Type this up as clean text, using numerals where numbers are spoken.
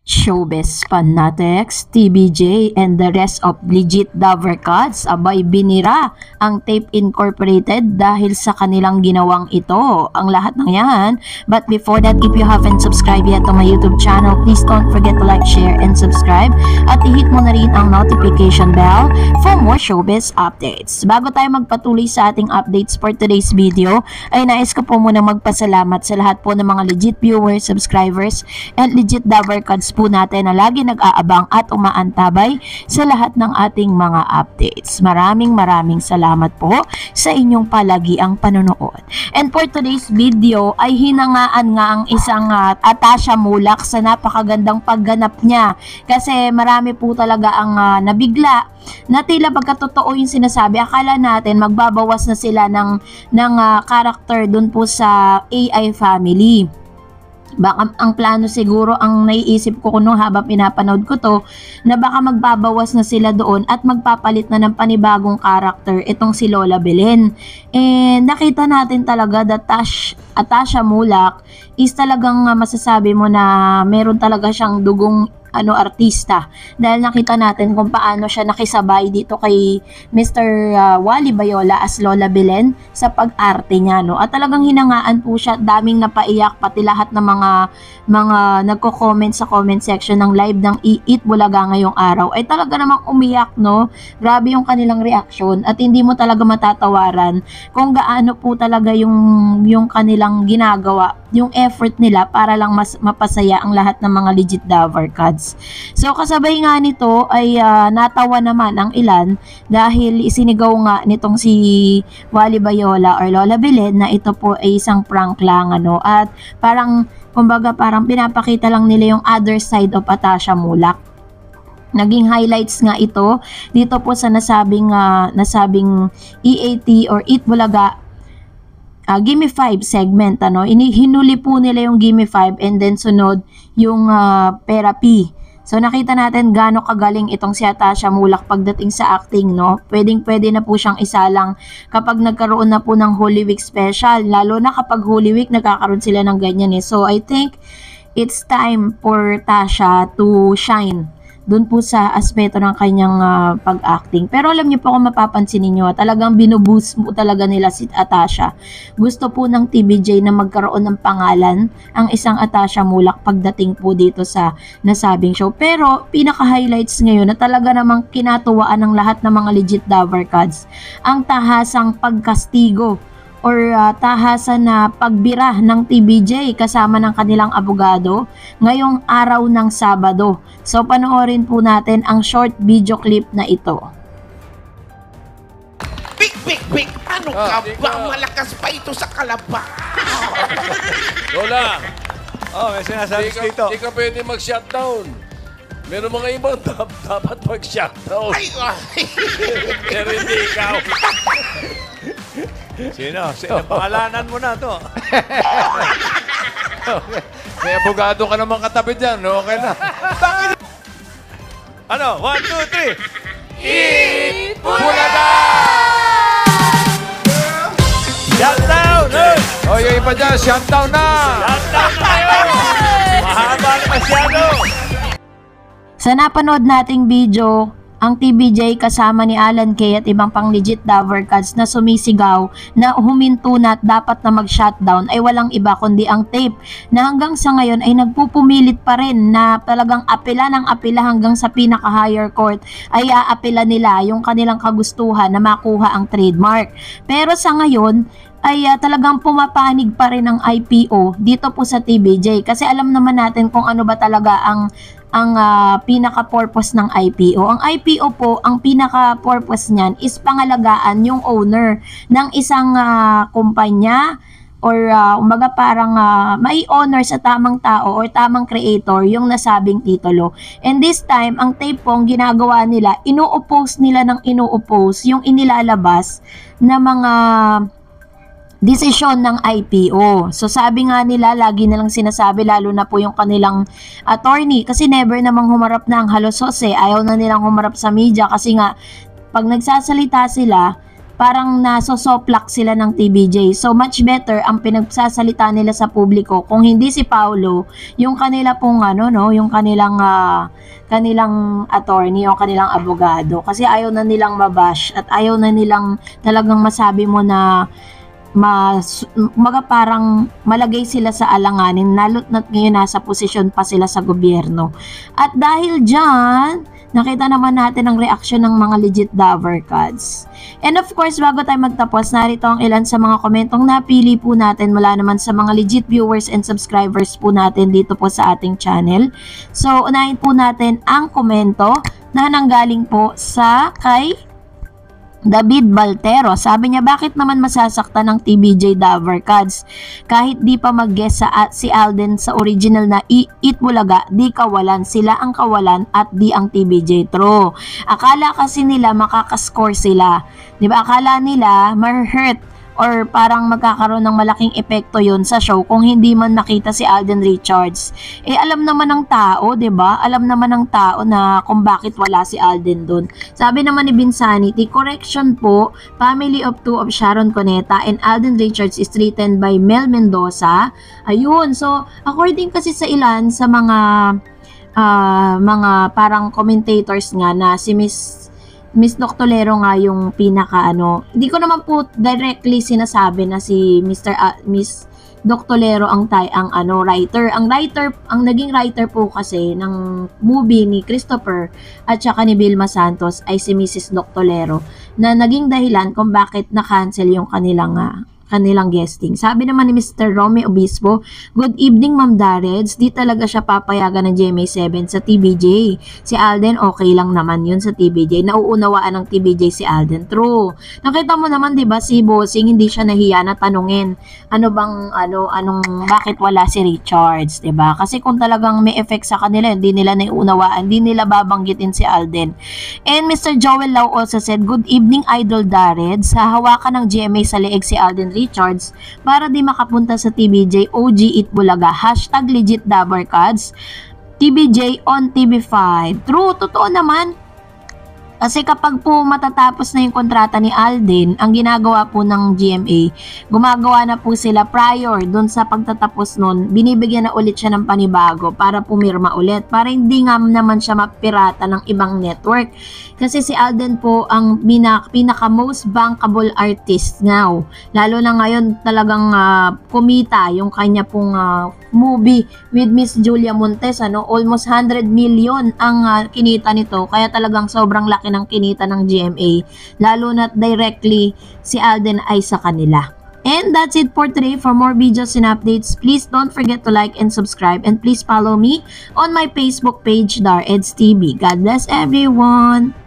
Showbiz fanatics, TBJ, and the rest of legit Davercats abay binira ang Tape Incorporated dahil sa kanilang ginawang ito. Ang lahat ng yan. But before that, if you haven't subscribed yet to my YouTube channel, please don't forget to like, share, and subscribe. At i-hit mo na rin ang notification bell for more showbiz updates. Bago tayo magpatuloy sa ating updates for today's video, ay nais ko po muna magpasalamat sa lahat po ng mga legit viewers, subscribers, and legit Davercats po natin na lagi nag-aabang at umaantabay sa lahat ng ating mga updates. Maraming salamat po sa inyong palagiang panonood. And for today's video ay hinangaan nga ang isang Atasha Mulak sa napakagandang pagganap niya kasi marami po talaga ang nabigla na tila pagkatotoo yung sinasabi. Akala natin magbabawas na sila ng character dun po sa AI family. Baka ang plano siguro, ang naiisip ko nung habang pinapanood ko to, na baka magbabawas na sila doon at magpapalit na ng panibagong character itong si Lola Belen. And nakita natin talaga that Atasha Mulak is talagang masasabi mo na meron talaga siyang dugong artista, dahil nakita natin kung paano siya nakisabay dito kay Mr. Wally Bayola as Lola Belen sa pag-arte niya, no? At talagang hinangaan po siya, daming napaiyak, pati lahat ng mga nagko-comment sa comment section ng live ng Eat Bulaga ngayong araw ay talaga namang umiyak, no? Grabe yung kanilang reaction at hindi mo talaga matatawaran kung gaano po talaga yung kanilang ginagawa, yung effort nila para lang mas mapasaya ang lahat ng mga legit Davercats. So kasabay nga nito ay natawa naman ang ilan dahil isinigaw nga nitong si Wally Bayola or Lola Belen na ito po ay isang prank lang, ano, at parang kumbaga parang pinapakita lang nila yung other side of Atasha Mulak. Naging highlights nga ito dito po sa nasabing EAT or Eat Bulaga Gimme 5 segment, ano. Hinuli po nila yung Gimme 5 and then sunod yung Therapy. So nakita natin gaano kagaling itong si Atasha Mulak pagdating sa acting, no. Pwede na po siyang isalang kapag nagkaroon na po ng Holy Week special, lalo na kapag Holy Week nagkakaroon sila ng ganyan eh. So I think it's time for Tasha to shine doon po sa aspeto ng kanyang pag-acting. Pero alam niyo po, kung mapapansin niyo, talagang binuboost mo talaga nila si Atasha. Gusto po ng TBJ na magkaroon ng pangalan ang isang Atasha Mulak pagdating po dito sa nasabing show. Pero pinaka-highlights ngayon na talaga namang kinatuwaan ng lahat ng mga legit Davercats, ang tahasang pagkastigo or tahasan na pagbira ng TBJ kasama ng kanilang abogado ngayong araw ng Sabado. So panoorin po natin ang short video clip na ito. Big! Ano ka ba? Malakas pa ito sa kalaba. Lola! Oh, may sinasabi dito. Hindi ka pwede mag-shutdown. Meron mga ibang dapat mag-shutdown. Ay! Pero hindi ikaw. Sino? Pangalanan mo na to. May abogado ka naman katabi dyan. Okay na. Ano? 1, 2, 3. Eat Bulaga! Shutdown! O, yung iba dyan, shutdown na! Shutdown na kayo! Mahaba na masyado! Sa napanood nating video, ang TBJ kasama ni Alan Kay at ibang pang legit Davercats na sumisigaw na huminto na at dapat na mag-shutdown ay walang iba kundi ang Tape, na hanggang sa ngayon ay nagpupumilit pa rin na talagang apela ng apela hanggang sa pinaka-higher court ay aapela nila yung kanilang kagustuhan na makuha ang trademark. Pero sa ngayon ay talagang pumapanig pa rin ang IPO dito po sa TBJ kasi alam naman natin kung ano ba talaga ang pinaka-purpose ng IPO. Ang IPO po, ang pinaka-purpose niyan is pangalagaan yung owner ng isang kumpanya or umaga parang mai-honor sa tamang tao or tamang creator yung nasabing titulo. And this time, ang Tape po, ang ginagawa nila, ino-oppose nila yung inilalabas na mga desisyon ng IPO. So sabi nga nila, lagi na lang sinasabi, lalo na po yung kanilang attorney, kasi never namang humarap na ang halos ayaw na nilang humarap sa media kasi nga pag nagsasalita sila parang nasosoplak sila ng TVJ. So much better ang pinagsasalita nila sa publiko kung hindi si Paulo, yung kanila pong yung kanilang attorney o kanilang abogado, kasi ayaw na nilang mabash at ayaw na nilang talagang masabi mo na parang malagay sila sa alanganin, lalo't na ngayon nasa posisyon pa sila sa gobyerno. At dahil dyan, nakita naman natin ang reaksyon ng mga legit Davercads. And of course, bago tayo magtapos, narito ang ilan sa mga komentong napili po natin mula naman sa mga legit viewers and subscribers po natin dito po sa ating channel. So, unahin po natin ang komento na nanggaling po sa kay David Baltero. Sabi niya, bakit naman masasaktan ng TVJ Davercads? Kahit di pa mag-guess si Alden sa original na Itbulaga, di kawalan. Sila ang kawalan at di ang TVJ true. Akala kasi nila makakascore sila. Di ba? Akala nila ma-hurt or parang magkakaroon ng malaking epekto yon sa show kung hindi man nakita si Alden Richards. Alam naman ng tao, 'di ba? Alam naman ng tao na kung bakit wala si Alden doon. Sabi naman ni Vinsanity, correction po, family of two of Sharon Cuneta and Alden Richards is written by Mel Mendoza. Ayun, so according kasi sa ilan sa mga parang commentators nga na si Miss Doctolero nga yung pinaka hindi ko naman po directly sinasabi na si Miss Doctolero ang writer. Ang naging writer po kasi ng movie ni Christopher at saka ni Vilma Santos ay si Mrs. Doctolero na naging dahilan kung bakit na-cancel yung kanilang guesting. Sabi naman ni Mr. Romy Obispo, good evening Ma'am Dareds, di talaga siya papayagan ng GMA7 sa TVJ. Si Alden okay lang naman yun sa TVJ. Nauunawaan ng TVJ si Alden. True. Nakita mo naman 'di ba si Bossing hindi siya nahiya na tanungin bakit wala si Richards, 'di ba? Kasi kung talagang may effect sa kanila, hindi nila nauunawaan, hindi nila babanggitin si Alden. And Mr. Joel Lau also said, good evening Idol Dareds, hahawakan ng GMA sa leeg si Alden Richards para di makapunta sa TVJ OG Itbulaga. #legit Davercads TVJ on TV5. True, totoo naman. Kasi kapag po matatapos na yung kontrata ni Alden, ang ginagawa po ng GMA, gumagawa na po sila prior dun sa pagtatapos nun, binibigyan na ulit siya ng panibago para pumirma ulit, para hindi nga naman siya mapirata ng ibang network. Kasi si Alden po ang pinaka most bankable artist now. Lalo na ngayon talagang kumita yung kanya pong movie with Miss Julia Montes, almost 100 million ang kinita nito, kaya talagang sobrang laki ng kinita ng GMA, lalo na directly si Alden ay sa kanila. And that's it for today. For more videos and updates, please don't forget to like and subscribe, and please follow me on my Facebook page, Dareds TV. God bless everyone!